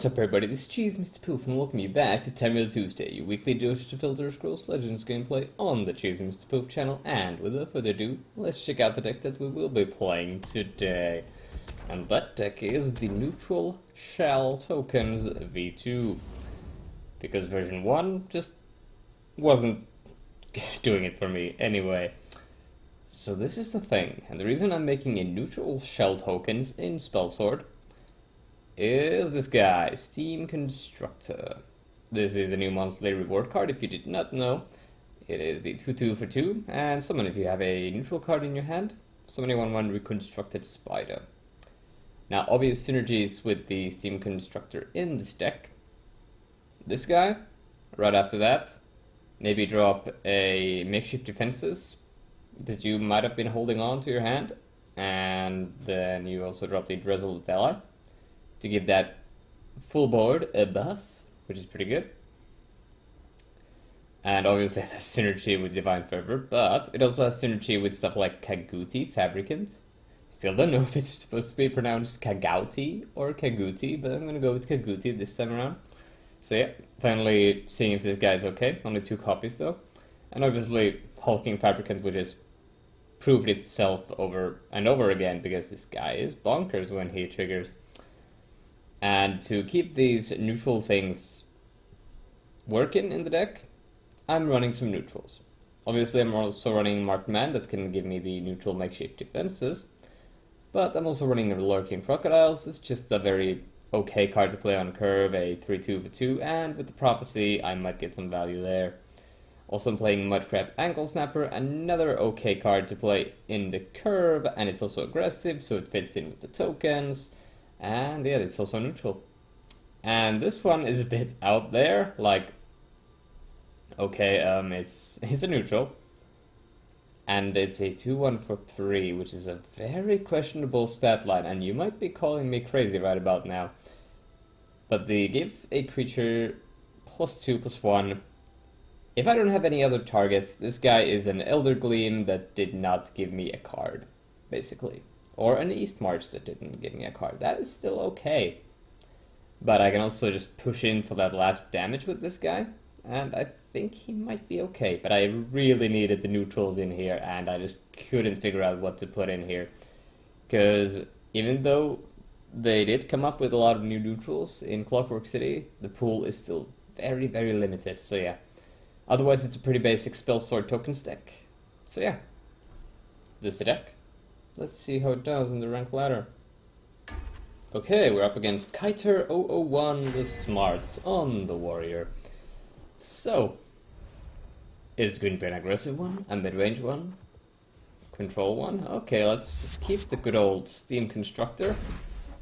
What's up everybody, this is Cheese Mr. Poof and welcome you back to Tamriel Tuesday, your weekly dose to Elder Scrolls Legends gameplay on the Cheese Mr. Poof channel, and without further ado, let's check out the deck that we will be playing today. And that deck is the Neutral Shell Tokens V2, because version 1 just wasn't doing it for me anyway. So this is the thing, and the reason I'm making a Neutral Shell Tokens in Spellsword is this guy, Steam Constructor. This is a new monthly reward card if you did not know. It is the 2/2 for 2, and summon if you have a neutral card in your hand. Summon a 1/1 Reconstructed Spider. Now, obvious synergies with the Steam Constructor in this deck. This guy, right after that, maybe drop a Makeshift Defenses that you might have been holding on to your hand, and then you also drop the Resolute Ally to give that full board a buff, which is pretty good. And obviously it has synergy with Divine Fervor, but it also has synergy with stuff like Kaguti, Fabricant. Still don't know if it's supposed to be pronounced Kagauti or Kaguti, but I'm gonna go with Kaguti this time around. So yeah, finally seeing if this guy's okay. Only 2 copies though. And obviously Hulking Fabricant, which has proved itself over and over again, because this guy is bonkers when he triggers. And to keep these neutral things working in the deck, I'm running some neutrals. Obviously I'm also running Marked Man that can give me the neutral Makeshift Defenses, but I'm also running Lurking Crocodiles. It's just a very okay card to play on curve, a 3/2 for 2, and with the Prophecy I might get some value there. Also I'm playing Mudcrab Ankle Snapper, another okay card to play in the curve, and it's also aggressive, so it fits in with the tokens. And yeah, it's also neutral. And this one is a bit out there, like, okay, it's a neutral. And it's a 2/1 for 3, which is a very questionable stat line, and you might be calling me crazy right about now. But they give a creature +2/+1. If I don't have any other targets, this guy is an Elder Gleam that did not give me a card, basically. Or an East March that didn't give me a card. That is still okay. But I can also just push in for that last damage with this guy, and I think he might be okay. But I really needed the neutrals in here, and I just couldn't figure out what to put in here. Because even though they did come up with a lot of new neutrals in Clockwork City, the pool is still very, very limited. So yeah. Otherwise it's a pretty basic Spellsword tokens deck. So yeah. This is the deck. Let's see how it does in the rank ladder. Okay, we're up against Kiter 001 the Smart on the Warrior. So, is it going to be an aggressive one, a mid-range one, control one? Okay, let's just keep the good old Steam Constructor.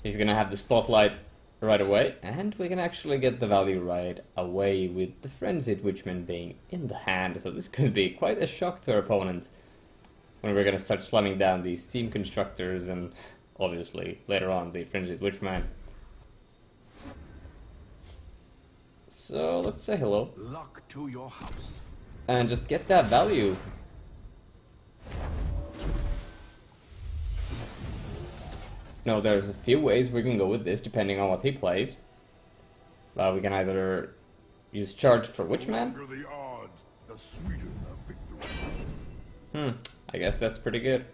He's going to have the spotlight right away, and we can actually get the value right away with the Frenzied Witchman being in the hand. So this could be quite a shock to our opponent when we're going to start slamming down these Steam Constructors and obviously later on the Frenzied Witchman. So let's say hello. Luck to your house. And just get that value. No, there's a few ways we can go with this depending on what he plays. We can either use Charge for Witchman. The odds, the sweeter the victory. I guess that's pretty good.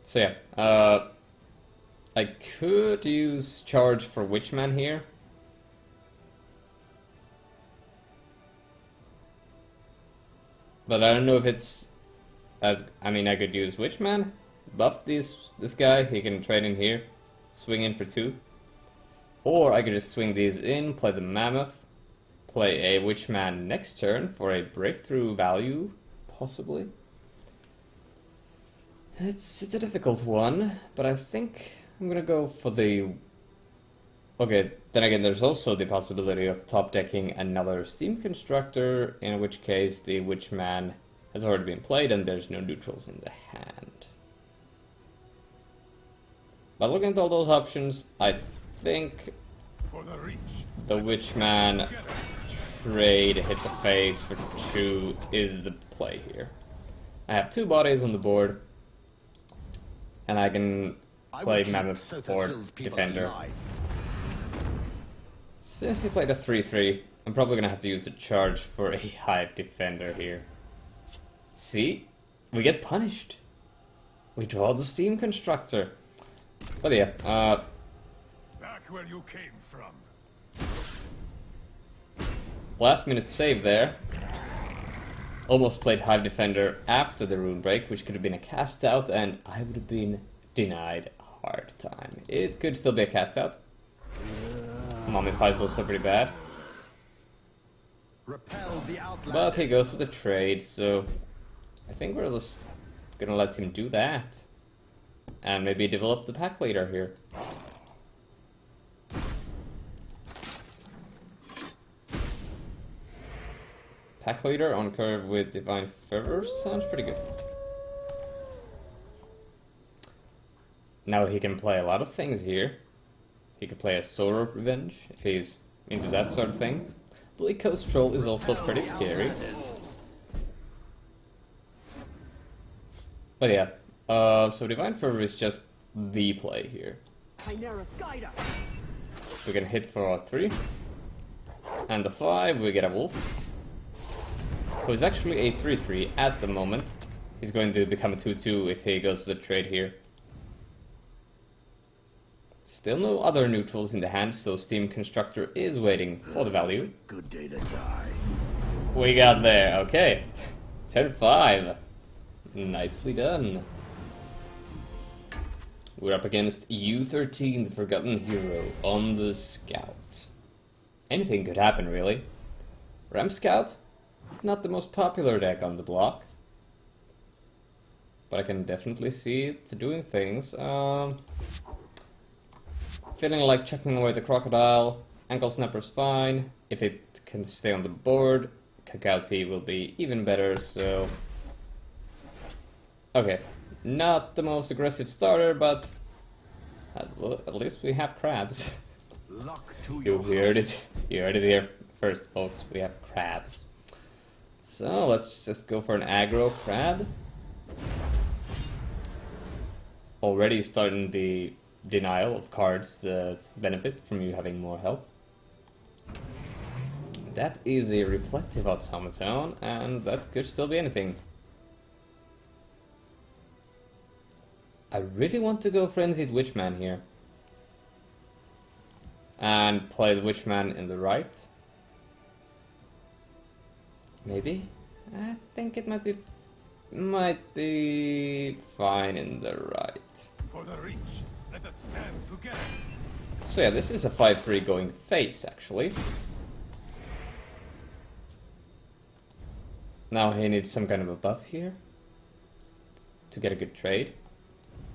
So yeah, I could use Charge for Witchman here. But I don't know if it's as... I mean, I could use Witchman, buff this guy, he can trade in here, swing in for 2. Or I could just swing these in, play the Mammoth, play a Witchman next turn for a breakthrough value, possibly. It's a difficult one, but I think I'm gonna go for the... Okay, then again, there's also the possibility of top decking another Steam Constructor, in which case the Witchman has already been played and there's no neutrals in the hand. But looking at all those options, I think the Witchman trade hit the face for 2 is the play here. I have 2 bodies on the board, and I can play Mammoth for Defender. Since he played a 3-3, I'm probably gonna have to use a charge for a Hive Defender here. See? We get punished. We draw the Steam Constructor. But yeah, Back where you came from. last minute save there. Almost played Hive Defender after the Rune Break, which could have been a cast out, and I would have been denied a hard time. It could still be a cast out. Mummify is also pretty bad. Repel the outlanders. But he goes for the trade, so I think we're just gonna let him do that. And maybe develop the pack leader here. Pack leader on curve with Divine Fervor sounds pretty good. Now he can play a lot of things here. He could play a Sword of Revenge if he's into that sort of thing. Bleak Coast Troll is also pretty scary. But yeah, so Divine Fervor is just the play here. We can hit for our 3. And the 5, we get a Wolf. Who is actually a 3-3 at the moment. He's going to become a 2-2 if he goes to the trade here. Still no other neutrals in the hand, so Steam Constructor is waiting for the value. Good day to die. We got there, okay. Turn 5. Nicely done. We're up against U13, the Forgotten Hero, on the Scout. Anything could happen, really. Ram Scout? Not the most popular deck on the block. But I can definitely see it doing things. Feeling like chucking away the Crocodile. Ankle Snapper's fine. If it can stay on the board, Kakauti will be even better, so... Okay, not the most aggressive starter, but at least we have crabs. You heard it. You heard it here first, folks. We have crabs. So let's just go for an aggro crab. Already starting the denial of cards that benefit from you having more health. That is a Reflective Automaton, and that could still be anything. I really want to go Frenzied Witchman here. And play the Witchman in the right. Maybe? I think it might be fine in the right. For the reach, let us stand together. So yeah, this is a 5-3 going face, actually. Now he needs some kind of a buff here to get a good trade.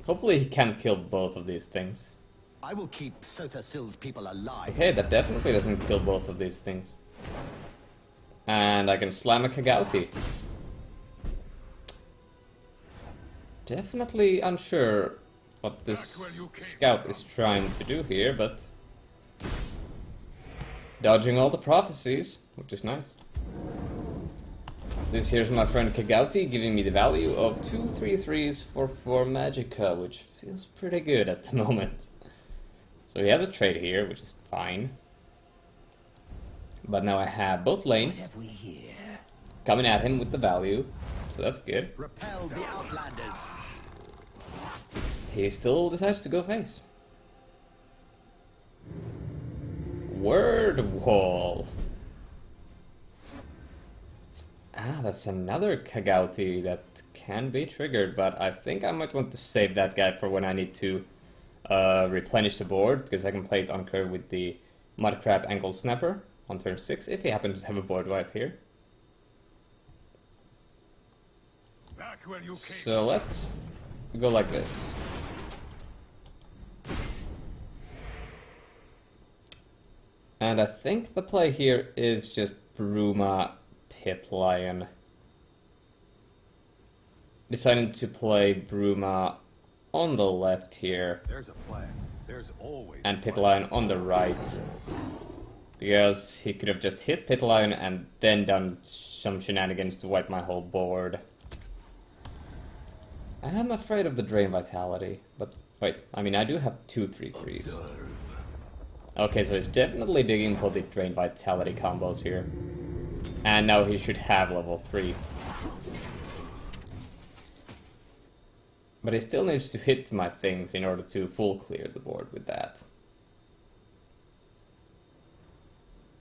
Hopefully he can't kill both of these things. I will keep Sothasill's people alive. Okay, that definitely doesn't kill both of these things. And I can slam a Kagauti. Definitely unsure what this scout is trying to do here, but... dodging all the prophecies, which is nice. This here's my friend Kagauti giving me the value of 2 3/3s for 4 Magicka, which feels pretty good at the moment. So he has a trade here, which is fine. But now I have both lanes coming at him with the value, so that's good. Repel the outlanders. He still decides to go face. Word Wall. Ah, that's another Kagauti that can be triggered, but I think I might want to save that guy for when I need to replenish the board, because I can play it on curve with the Mudcrab Ankle Snapper on turn 6, if he happens to have a board wipe here. Back where you came. So let's go like this. And I think the play here is just Bruma Pit Lion. Deciding to play Bruma on the left here. There's a plan. There's always And a Pit plan. Lion on the right. Because he could have just hit Pit Lion and then done some shenanigans to wipe my whole board. I'm afraid of the Drain Vitality, but wait, I mean I do have 2 3/3s. Okay, so he's definitely digging for the Drain Vitality combos here. And now he should have level 3. But he still needs to hit my things in order to full clear the board with that.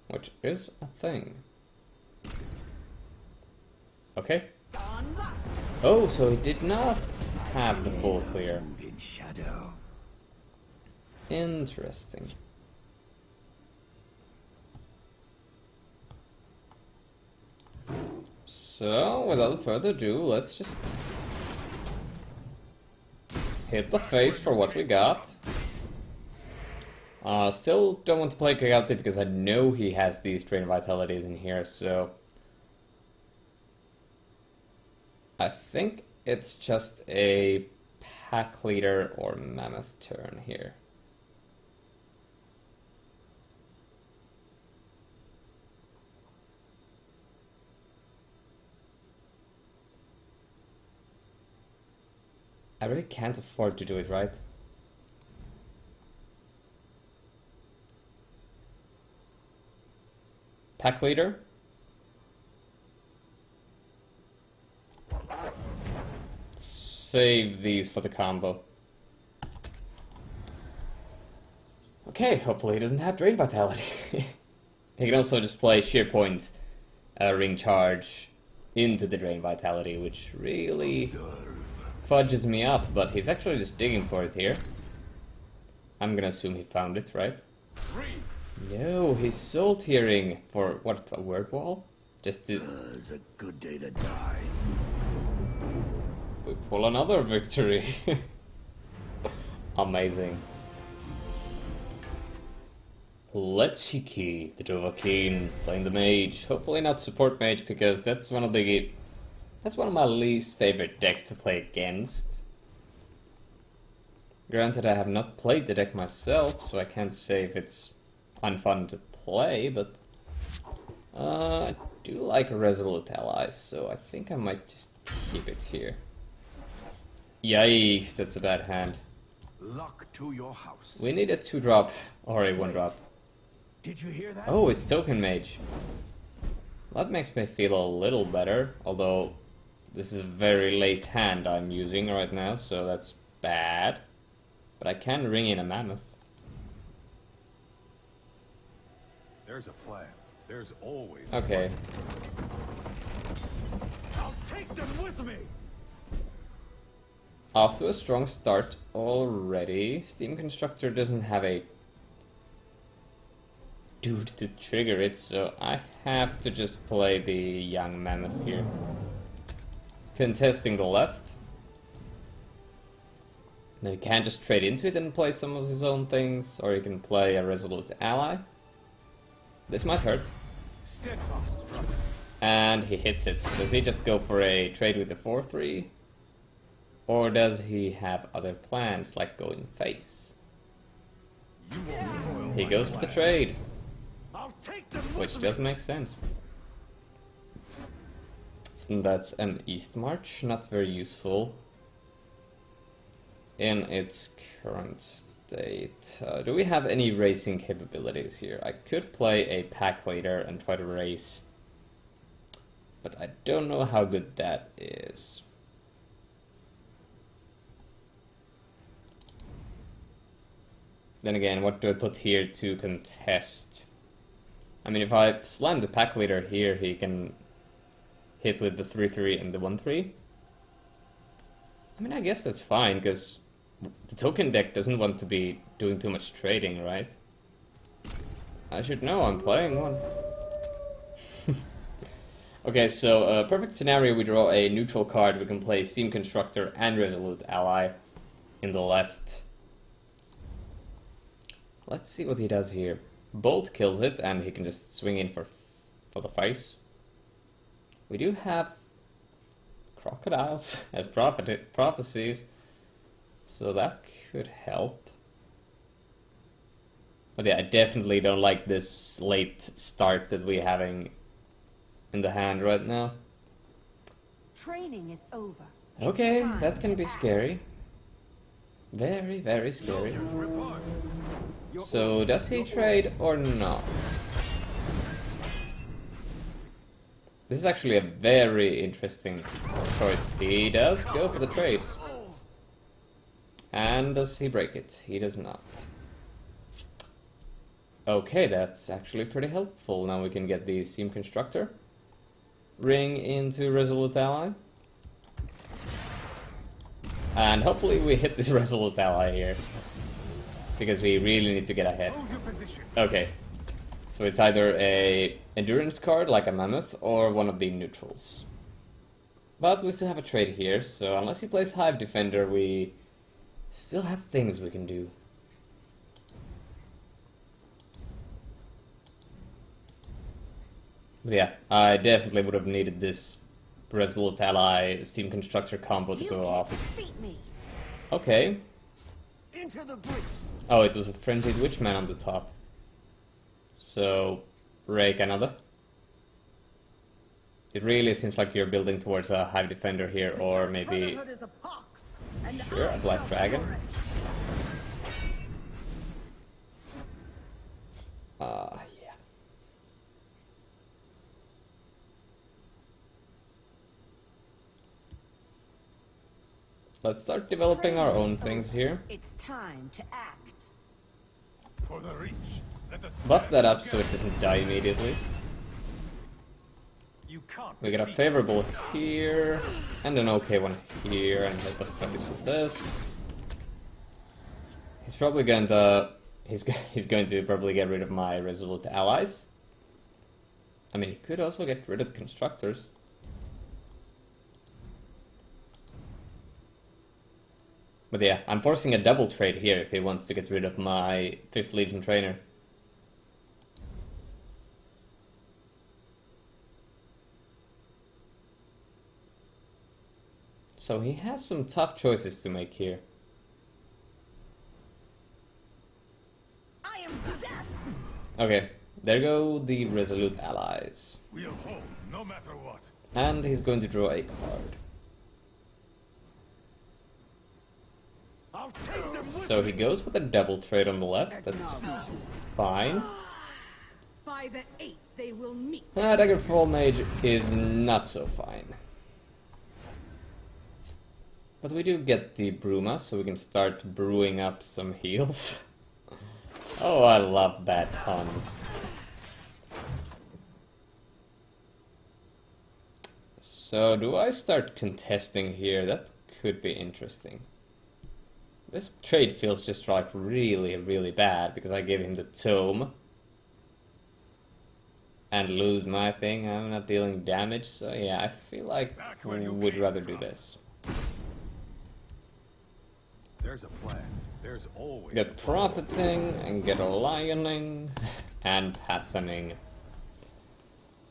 Which is a thing. Okay. Oh, so he did not have the full clear. In shadow. Interesting. So, without further ado, let's just hit the face for what we got. Still don't want to play Kagate because I know he has these Drain Vitalities in here, so I think it's just a Pack Leader or Mammoth turn here. I really can't afford to do it, right? Pack Leader? Save these for the combo. Okay, hopefully he doesn't have Drain Vitality. He can also just play Sheer Point, Ring Charge into the Drain Vitality, which really fudges me up, but he's actually just digging for it here. I'm gonna assume he found it, right? No, he's soul tiering for what, a word wall? Just to... It's a good day to die. We pull another victory. Amazing. Lechiki, the Dovahkiin, playing the mage. Hopefully not support mage, because that's one of my least favorite decks to play against. Granted, I have not played the deck myself, so I can't say if it's unfun to play, but I do like Resolute Allies, so I think I might just keep it here. Yikes, that's a bad hand. Luck to your house. We need a 2-drop or a 1-drop. Did you hear that? Oh, it's Token Mage. That makes me feel a little better, although this is a very late hand I'm using right now, so that's bad. But I can ring in a Mammoth. There's a plan. There's always Okay. I'll take them with me. Off to a strong start already. Steam Constructor doesn't have a dude to trigger it, so I have to just play the young Mammoth here. Contesting the left. Now he can just trade into it and play some of his own things, or he can play a Resolute Ally. This might hurt. Steadfast, brothers. And he hits it. Does he just go for a trade with the 4-3? Or does he have other plans, like going face? You won't foil He my goes for the plan. trade, I'll take them which with does me. make sense. And that's an East March, not very useful in its current state. Do we have any racing capabilities here? I could play a Pack Leader and try to race, but I don't know how good that is. Then again, what do I put here to contest? I mean, if I slam the Pack Leader here, he can hit with the 3-3 and the 1-3. I mean, I guess that's fine, because the token deck doesn't want to be doing too much trading, right? I should know, I'm playing one. Okay, so perfect scenario, we draw a neutral card. We can play Steam Constructor and Resolute Ally in the left. Let's see what he does here. Bolt kills it, and he can just swing in for the face. We do have crocodiles as prophecies, so that could help. But yeah, I definitely don't like this late start that we're having in the hand right now. Training is over. Okay, It's time that can to be act. scary. Very, very scary. Soldiers report. So does he trade or not? This is actually a very interesting choice. He does go for the trade. And does he break it? He does not. Okay, that's actually pretty helpful. Now we can get the Seam Constructor. Ring into Resolute Ally. And hopefully we hit this Resolute Ally here. Because we really need to get ahead. Okay. So it's either a endurance card like a Mammoth or one of the neutrals. But we still have a trade here, so unless he plays Hive Defender, we still have things we can do. But yeah, I definitely would have needed this Resolute Ally Steam Constructor combo to go off. Defeat me. Okay. Into the breach. Oh, it was a Frenzied Witchman on the top. So, rake another. It really seems like you're building towards a Hive Defender here, or maybe... Sure, a Black Dragon. Yeah. Let's start developing our own things here. It's time to act. For the reach. Let the Buff that up so it doesn't die immediately. You can't We get a defeat favorable here, and an okay one here, and hit the face with this. He's probably going to... He's going to probably get rid of my Resolute Allies. I mean, he could also get rid of the Constructors. But yeah, I'm forcing a double trade here if he wants to get rid of my 5th Legion Trainer. So he has some tough choices to make here. I am death. Okay, there go the Resolute Allies. We'll hold no matter what. And he's going to draw a card. I'll take them with So me. he goes for the double trade on the left, that's fine. By the 8th, they will meet. Daggerfall Mage is not so fine. But we do get the Bruma, so we can start brewing up some heals. Oh, I love bad puns. So, do I start contesting here? That could be interesting. This trade feels just like really, really bad, because I gave him the Tome. And lose my thing, I'm not dealing damage, so yeah, I feel like we'd rather do this. There's a plan. There's always Get Profiting, and get a Lioning, and Passioning.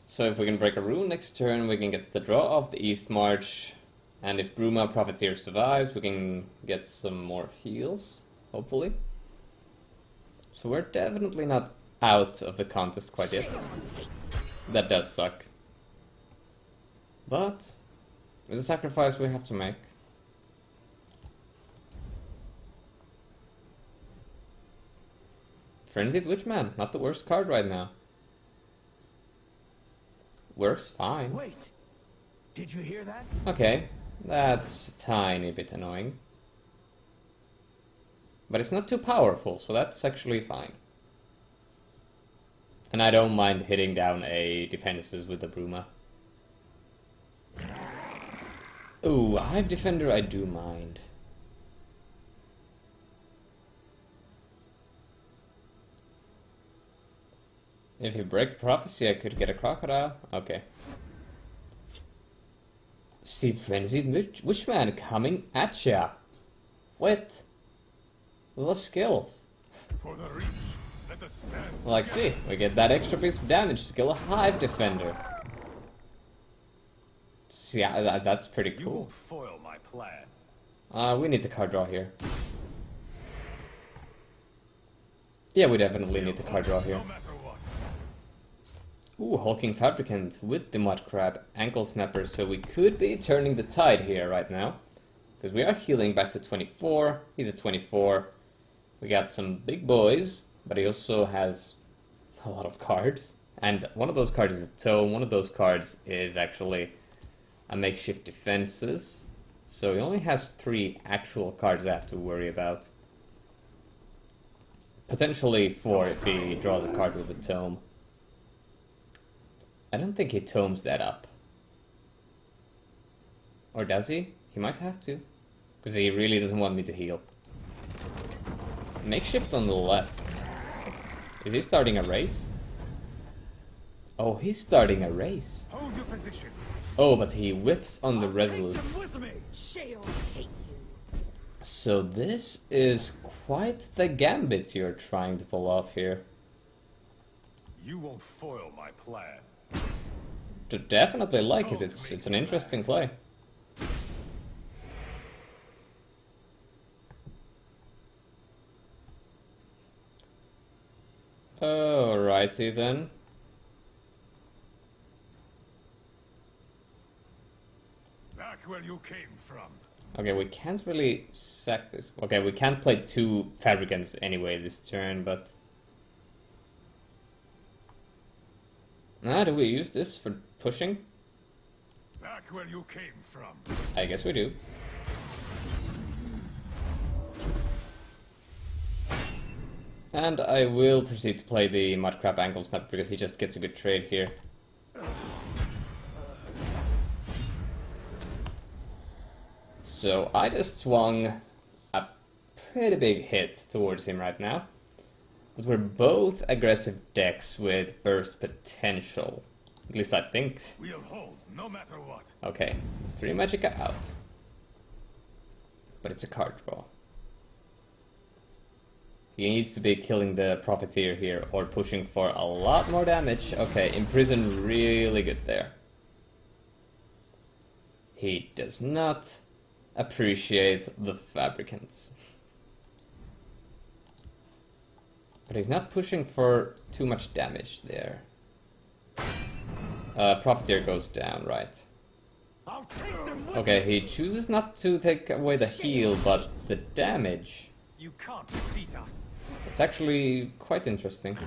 So if we can break a rune next turn, we can get the draw of the East March. And if Bruma Profiteer survives, we can get some more heals, hopefully. So we're definitely not out of the contest quite yet. That does suck. But it's a sacrifice we have to make. Frenzied Witchman, not the worst card right now. Works fine. Wait. Did you hear that? Okay, that's a tiny bit annoying. But it's not too powerful, so that's actually fine. And I don't mind hitting down a defenses with the Bruma. Ooh, Hive Defender I do mind. If you break Prophecy, I could get a Crocodile. Okay. See Frenzied Witchman coming at ya. What? What skills? For the reach. Let the stand. Like, see, we get that extra piece of damage to kill a Hive Defender. See, that's pretty You cool. won't foil my plan. We need the card draw here. Yeah, we definitely need the card draw here. No matter what. Ooh, Hulking Fabricant with the Mud Crab Ankle Snapper, so we could be turning the tide here right now. Because we are healing back to 24, he's at 24. We got some big boys but he also has a lot of cards. And one of those cards is a tome, one of those cards is actually a makeshift defenses. So he only has 3 actual cards I have to worry about. Potentially 4 if he draws a card with a tome. I don't think he tomes that up. Or does he? He might have to. Because he really doesn't want me to heal. Makeshift on the left. Is he starting a race? Oh, he's starting a race. Hold your positions. Oh, but he whips on the resolute. Take them with me. Shall take you. So this is quite the gambit you're trying to pull off here. You won't foil my plan. Definitely like it. It's an interesting play. Alrighty then. Back where you came from. Okay, we can't really sack this. Okay, we can't play 2 Fabricants anyway this turn, but... do we use this for pushing? Back where you came from. I guess we do. And I will proceed to play the Mudcrab Ankle Snap because he just gets a good trade here. So I just swung a pretty big hit towards him right now. But we're both aggressive decks with burst potential. At least I think. We'll hold, no matter what. Okay, it's 3 Magicka out. But it's a card draw. He needs to be killing the Profiteer here or pushing for a lot more damage. Okay, Imprison really good there. He does not appreciate the Fabricants. But he's not pushing for too much damage there. Profiteer goes down, right. I'll take them with Okay, he chooses not to take away the heal, but the damage. You can't defeat us. It's actually quite interesting.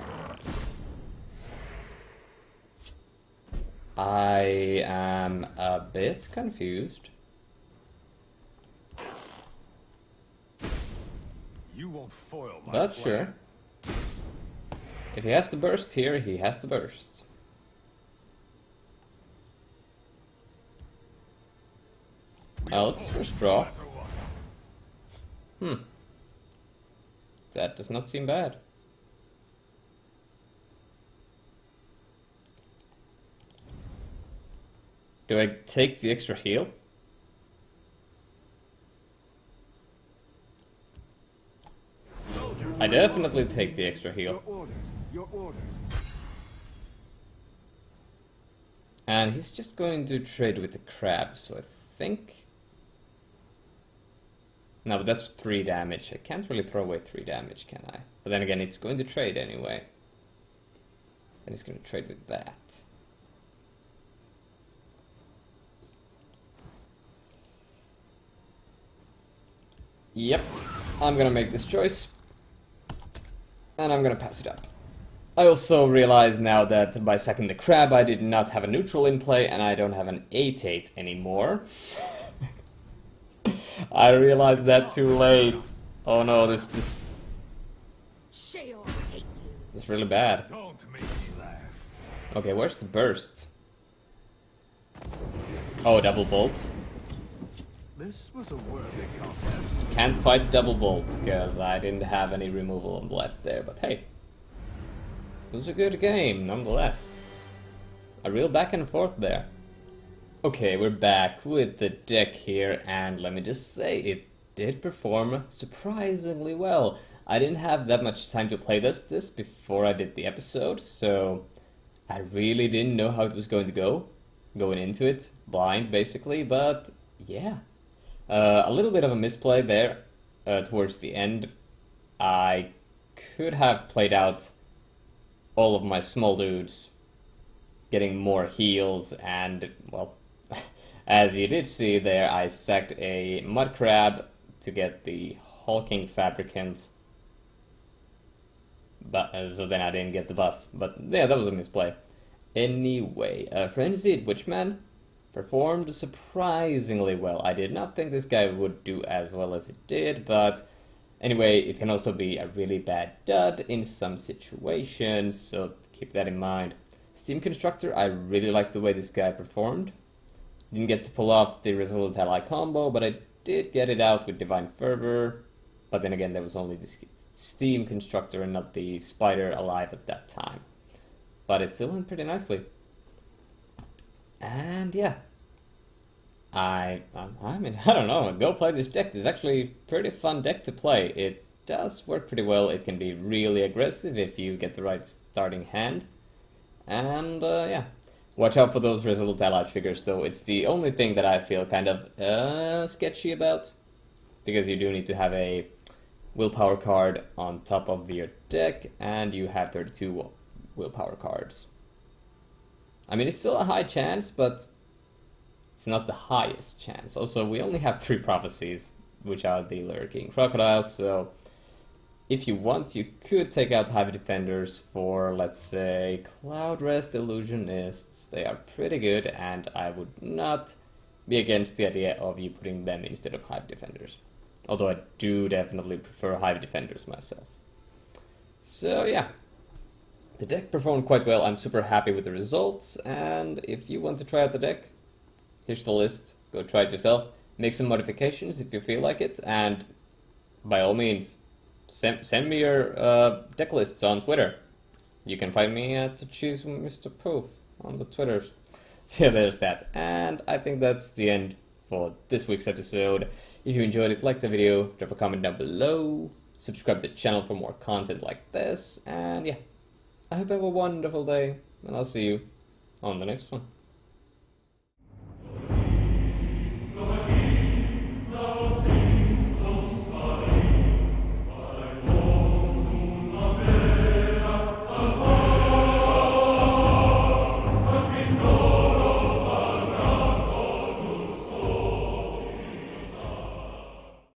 I am a bit confused. You won't foil my But plan. sure. If he has to burst here, he has to burst. We'll Let's hold, first no draw. matter what. That does not seem bad. Do I take the extra heal? I definitely take the extra heal. Your orders. Your orders. And he's just going to trade with the crab, so I think... No, but that's 3 damage. I can't really throw away 3 damage, can I? But then again, it's going to trade anyway. And he's going to trade with that. Yep, I'm gonna make this choice. And I'm gonna pass it up. I also realize now that by sacking the crab I did not have a neutral in play and I don't have an 8/8 anymore. I realized that too late. Oh no, this Shall take you. is really bad. Don't make me laugh. Okay, where's the burst? Oh, double bolt. This was a worthy contest. Can't fight double bolt because I didn't have any removal on the left there, but hey. It was a good game, nonetheless. A real back and forth there. Okay, we're back with the deck here, and let me just say, it did perform surprisingly well. I didn't have that much time to play this before I did the episode, so I really didn't know how it was going to go. Going into it, blind basically, but yeah. A little bit of a misplay there towards the end. I could have played out all of my small dudes getting more heals and, well, as you did see there, I sacked a mud crab to get the hulking fabricant. but so then I didn't get the buff. But yeah, that was a misplay. Anyway, Frenzied Witchman performed surprisingly well. I did not think this guy would do as well as it did, but anyway, it can also be a really bad dud in some situations, so keep that in mind. Steam Constructor, I really like the way this guy performed. Didn't get to pull off the Resolute Ally combo, but I did get it out with Divine Fervor. But then again, there was only the Steam Constructor and not the Spider alive at that time. But it still went pretty nicely. And yeah, I mean, I don't know, go play this deck. It's actually a pretty fun deck to play. It does work pretty well. It can be really aggressive if you get the right starting hand. And yeah, watch out for those Resolute Ally triggers though. It's the only thing that I feel kind of sketchy about. Because you do need to have a willpower card on top of your deck, and you have 32 willpower cards. I mean, it's still a high chance, but it's not the highest chance. Also, we only have 3 prophecies, which are the Lurking Crocodiles, so if you want, you could take out Hive Defenders for, let's say, Cloud Rest Illusionists. They are pretty good, and I would not be against the idea of you putting them instead of Hive Defenders. Although I do definitely prefer Hive Defenders myself. So yeah, the deck performed quite well. I'm super happy with the results, and if you want to try out the deck, here's the list. Go try it yourself. Make some modifications if you feel like it, and by all means, send me your deck lists on Twitter. You can find me at Choose Mr. Poof on the Twitters. So yeah, there's that. And I think that's the end for this week's episode. If you enjoyed it, like the video, drop a comment down below, subscribe to the channel for more content like this, and yeah, I hope you have a wonderful day, and I'll see you on the next one.